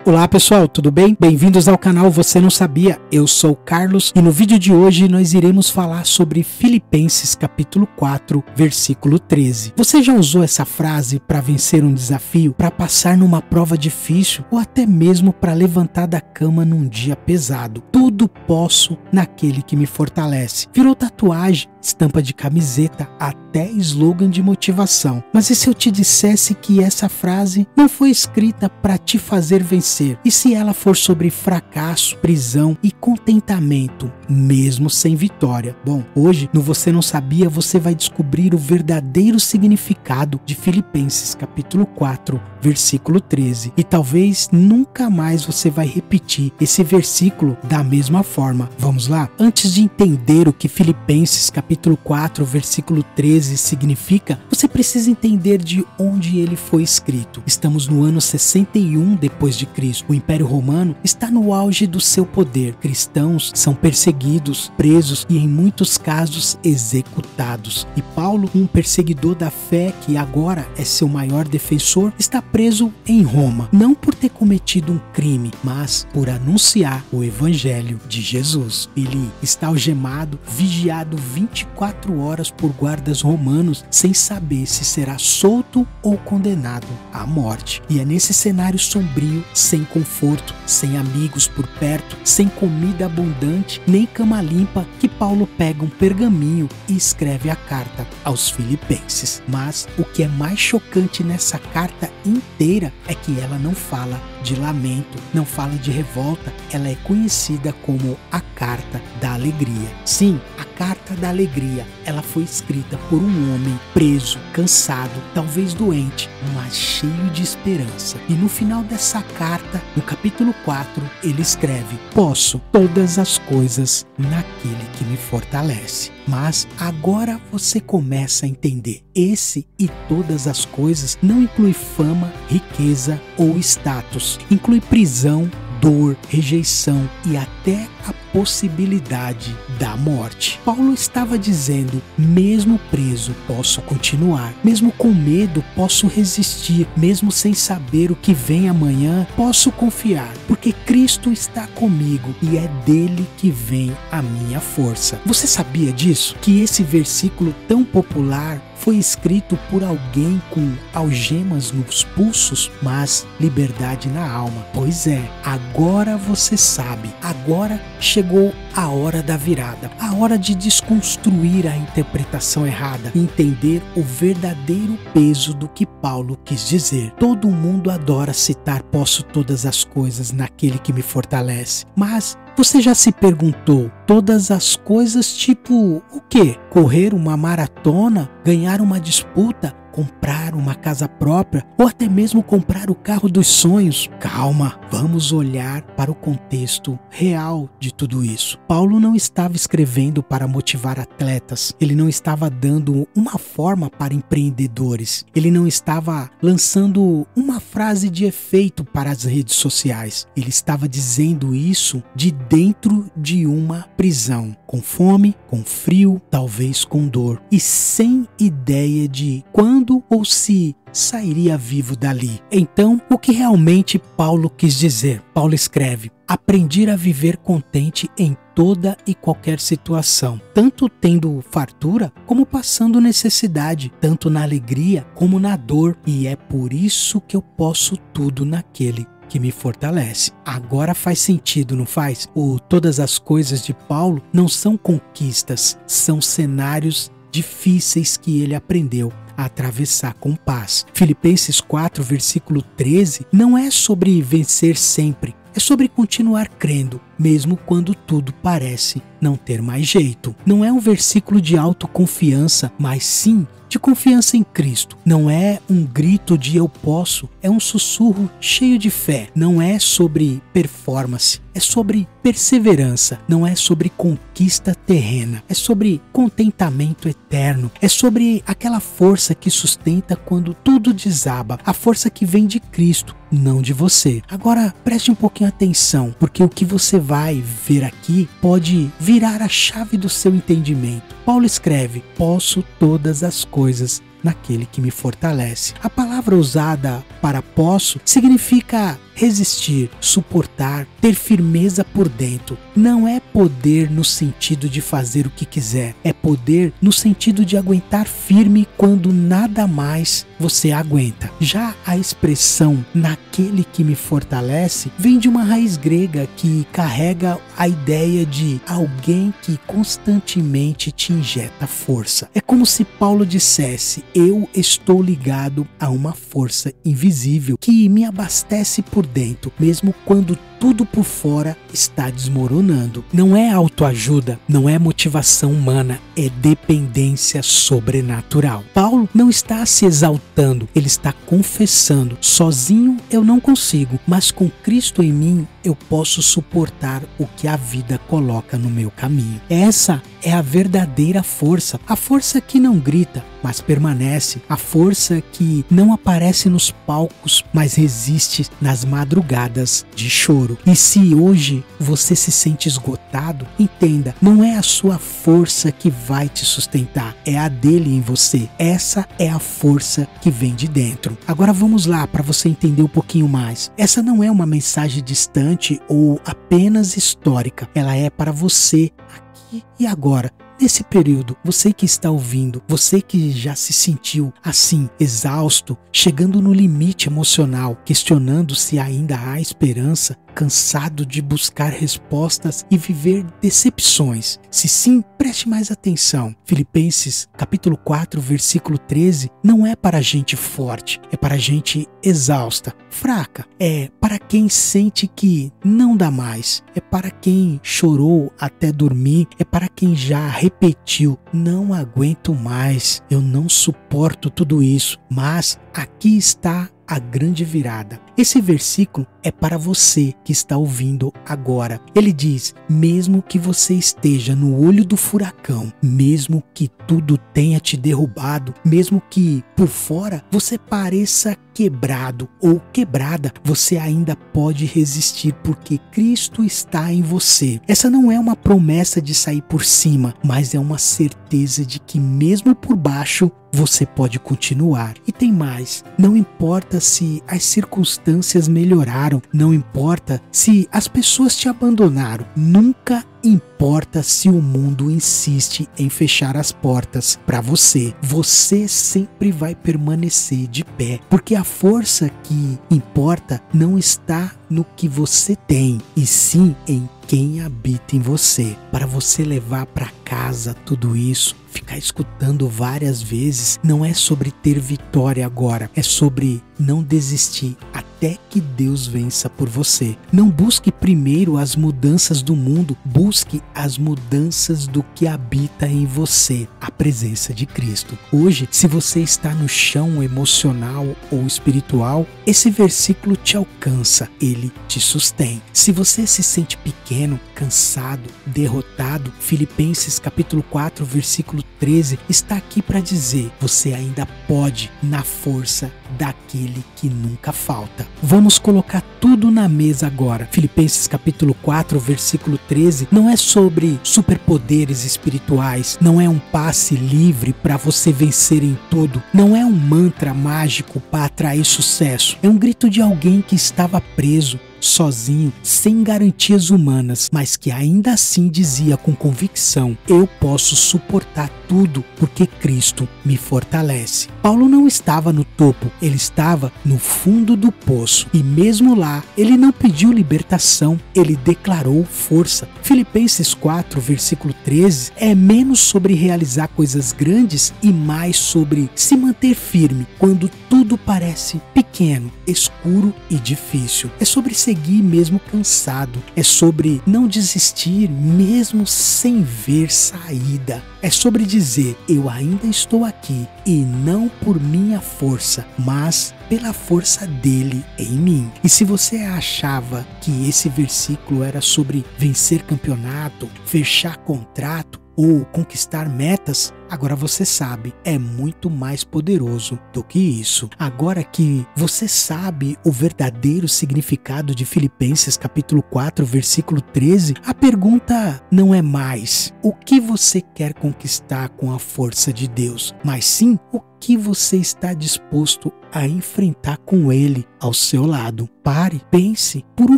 Olá pessoal, tudo bem? Bem-vindos ao canal Você Não Sabia? Eu sou o Carlos e no vídeo de hoje nós iremos falar sobre Filipenses capítulo 4, versículo 13. Você já usou essa frase para vencer um desafio, para passar numa prova difícil ou até mesmo para levantar da cama num dia pesado? Tudo posso naquele que me fortalece. Virou tatuagem, estampa de camiseta, até slogan de motivação. Mas e se eu te dissesse que essa frase não foi escrita para te fazer vencer? E se ela for sobre fracasso, prisão e contentamento, mesmo sem vitória? Bom, hoje no Você Não Sabia você vai descobrir o verdadeiro significado de Filipenses capítulo 4, versículo 13. E talvez nunca mais você vai repetir esse versículo da mesma forma. Vamos lá? Antes de entender o que Filipenses capítulo 4, versículo 13 significa, você precisa entender de onde ele foi escrito. Estamos no ano 61 depois de Cristo. O Império Romano está no auge do seu poder. Cristãos são perseguidos, presos e em muitos casos executados. E Paulo, um perseguidor da fé que agora é seu maior defensor, está preso em Roma, não por ter cometido um crime, mas por anunciar o evangelho de Jesus. Ele está algemado, vigiado 24 horas por guardas romanos, sem saber se será solto ou condenado à morte. E é nesse cenário sombrio, sem conforto, sem amigos por perto, sem comida abundante, nem cama limpa, que Paulo pega um pergaminho e escreve a carta aos Filipenses. Mas o que é mais chocante nessa carta inteira é que ela não fala de lamento, não fala de revolta, ela é conhecida como a Carta da Alegria. Sim, a Carta da Alegria, ela foi escrita por um homem preso, cansado, talvez doente, mas cheio de esperança. E no final dessa carta, no capítulo 4, ele escreve: posso todas as coisas naquele que me fortalece. Mas agora você começa a entender. Esse e todas as coisas não inclui fama, riqueza ou status. Inclui prisão, dor, rejeição e até a possibilidade da morte. Paulo estava dizendo: mesmo preso, posso continuar. Mesmo com medo, posso resistir. Mesmo sem saber o que vem amanhã, posso confiar, porque Cristo está comigo e é dele que vem a minha força. Você sabia disso? Que esse versículo tão popular foi escrito por alguém com algemas nos pulsos, mas liberdade na alma. Pois é, agora você sabe. Agora chegou a hora da virada, a hora de desconstruir a interpretação errada e entender o verdadeiro peso do que Paulo quis dizer. Todo mundo adora citar posso todas as coisas naquele que me fortalece, mas você já se perguntou, todas as coisas tipo o quê? Correr uma maratona, ganhar uma disputa, comprar uma casa própria ou até mesmo comprar o carro dos sonhos? Calma, vamos olhar para o contexto real de tudo isso. Paulo não estava escrevendo para motivar atletas, ele não estava dando uma forma para empreendedores, ele não estava lançando uma frase de efeito para as redes sociais, ele estava dizendo isso de dentro de uma prisão, com fome, com frio, talvez com dor e sem ideia de quando ou se sairia vivo dali. Então, o que realmente Paulo quis dizer? Paulo escreve: aprendi a viver contente em toda e qualquer situação, tanto tendo fartura como passando necessidade, tanto na alegria como na dor, e é por isso que eu posso tudo naquele que me fortalece. Agora faz sentido, não faz? Todas as coisas de Paulo não são conquistas, são cenários difíceis que ele aprendeu a atravessar com paz. Filipenses 4, versículo 13, não é sobre vencer sempre, é sobre continuar crendo, mesmo quando tudo parece não ter mais jeito. Não é um versículo de autoconfiança, mas sim de confiança em Cristo. Não é um grito de eu posso, é um sussurro cheio de fé. Não é sobre performance, é sobre perseverança. Não é sobre conquista terrena, é sobre contentamento eterno. É sobre aquela força que sustenta quando tudo desaba, a força que vem de Cristo, não de você. Agora preste um pouquinho atenção, porque o que você vai ver aqui pode virar a chave do seu entendimento. Paulo escreve: posso todas as coisas naquele que me fortalece. A palavra usada para posso significa resistir, suportar, ter firmeza por dentro. Não é poder no sentido de fazer o que quiser, é poder no sentido de aguentar firme quando nada mais você aguenta. Já a expressão naquele que me fortalece vem de uma raiz grega que carrega a ideia de alguém que constantemente te injeta força. É como se Paulo dissesse: eu estou ligado a uma força invisível que me abastece por dentro, mesmo quando tudo por fora está desmoronando. Não é autoajuda, não é motivação humana, é dependência sobrenatural. Paulo não está se exaltando, ele está confessando: sozinho eu não consigo, mas com Cristo em mim eu posso suportar o que a vida coloca no meu caminho. Essa é a verdadeira força, a força que não grita, mas permanece, a força que não aparece nos palcos, mas resiste nas madrugadas de choro. E se hoje você se sente esgotado, entenda, não é a sua força que vai te sustentar, é a dele em você. Essa é a força que vem de dentro. Agora vamos lá para você entender um pouquinho mais. Essa não é uma mensagem distante ou apenas histórica, ela é para você aqui e agora. Nesse período, você que está ouvindo, você que já se sentiu assim, exausto, chegando no limite emocional, questionando se ainda há esperança, cansado de buscar respostas e viver decepções. Se sim, preste mais atenção. Filipenses capítulo 4, versículo 13, não é para gente forte, é para gente exausta, fraca. É para quem sente que não dá mais, é para quem chorou até dormir, é para quem já repetiu: não aguento mais, eu não suporto tudo isso. Mas aqui está a grande virada. Esse versículo é para você que está ouvindo agora. Ele diz: mesmo que você esteja no olho do furacão, mesmo que tudo tenha te derrubado, mesmo que por fora você pareça quebrado ou quebrada, você ainda pode resistir porque Cristo está em você. Essa não é uma promessa de sair por cima, mas é uma certeza de que mesmo por baixo você pode continuar. E tem mais, não importa se as circunstâncias melhoraram, não importa se as pessoas te abandonaram, nunca importa se o mundo insiste em fechar as portas para você. Você sempre vai permanecer de pé, porque a força que importa não está no que você tem, e sim em quem habita em você. Para você levar para casa tudo isso, ficar escutando várias vezes, não é sobre ter vitória agora, é sobre não desistir até que Deus vença por você. Não busque primeiro as mudanças do mundo, busque as mudanças do que habita em você, a presença de Cristo. Hoje, se você está no chão emocional ou espiritual, esse versículo te alcança, ele te sustém. Se você se sente pequeno, cansado, derrotado, Filipenses capítulo 4, versículo 13 está aqui para dizer: você ainda pode na força daquele que nunca falta. Vamos colocar tudo na mesa agora. Filipenses capítulo 4, versículo 13 não é sobre superpoderes espirituais, não é um passe livre para você vencer em tudo, não é um mantra mágico para atrair sucesso. É um grito de alguém que estava preso, sozinho, sem garantias humanas, mas que ainda assim dizia com convicção: eu posso suportar tudo porque Cristo me fortalece. Paulo não estava no topo, ele estava no fundo do poço, e mesmo lá ele não pediu libertação, ele declarou força. Filipenses 4, versículo 13 é menos sobre realizar coisas grandes e mais sobre se manter firme quando tudo parece pequeno, escuro e difícil. É sobre seguir mesmo cansado, é sobre não desistir mesmo sem ver saída. É sobre dizer: eu ainda estou aqui, e não por minha força, mas pela força dele em mim. E se você achava que esse versículo era sobre vencer campeonato, fechar contrato ou conquistar metas, Agora você sabe, é muito mais poderoso do que isso. Agora que você sabe o verdadeiro significado de Filipenses capítulo 4, versículo 13, a pergunta não é mais o que você quer conquistar com a força de Deus, mas sim o que você está disposto a enfrentar com Ele ao seu lado. Pare, pense por um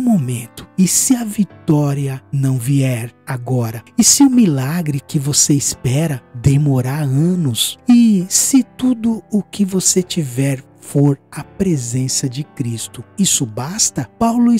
momento. E se a vitória não vier agora? E se o milagre que você espera demorar anos? E se tudo o que você tiver for a presença de Cristo, isso basta? Paulo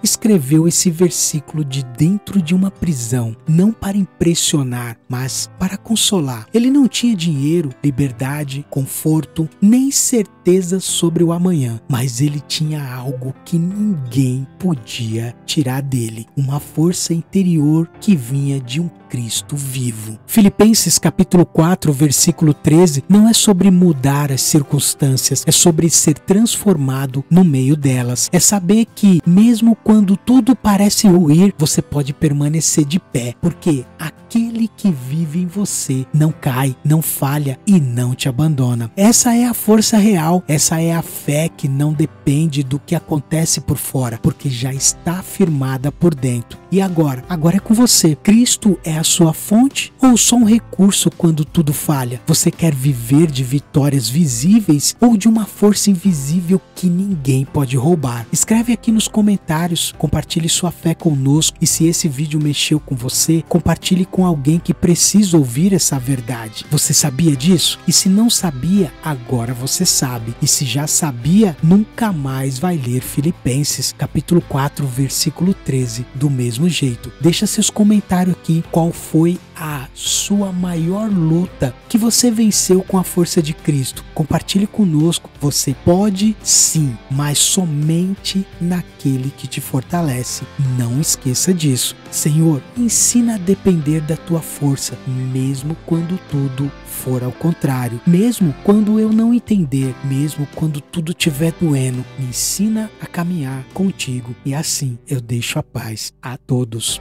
escreveu esse versículo de dentro de uma prisão, não para impressionar, mas para consolar. Ele não tinha dinheiro, liberdade, conforto, nem certeza sobre o amanhã, mas ele tinha algo que ninguém podia tirar dele, uma força interior que vinha de um Cristo vivo. Filipenses capítulo 4, versículo 13, não é sobre mudar as circunstâncias, é sobre ser transformado no meio delas. É saber que mesmo quando tudo parece ruir, você pode permanecer de pé, porque aquele que vive em você não cai, não falha e não te abandona. Essa é a força real, essa é a fé que não depende do que acontece por fora, porque já está firmada por dentro. E agora é com você. Cristo é a sua fonte ou só um recurso quando tudo falha? Você quer viver de vitórias visíveis ou de uma força invisível que ninguém pode roubar? Escreve aqui nos comentários, compartilhe sua fé conosco e se esse vídeo mexeu com você, compartilhe com alguém que precisa ouvir essa verdade. Você sabia disso? E se não sabia, agora você sabe. E se já sabia, nunca mais vai ler Filipenses capítulo 4, versículo 13 do mesmo jeito. Deixa seus comentários aqui. Qual foi a sua maior luta que você venceu com a força de Cristo? Compartilhe conosco. Você pode sim, mas somente naquele que te fortalece. Não esqueça disso. Senhor, ensina a depender da tua força, mesmo quando tudo for ao contrário, mesmo quando eu não entender, mesmo quando tudo estiver doendo. Me ensina a caminhar contigo e assim eu deixo a paz a todos.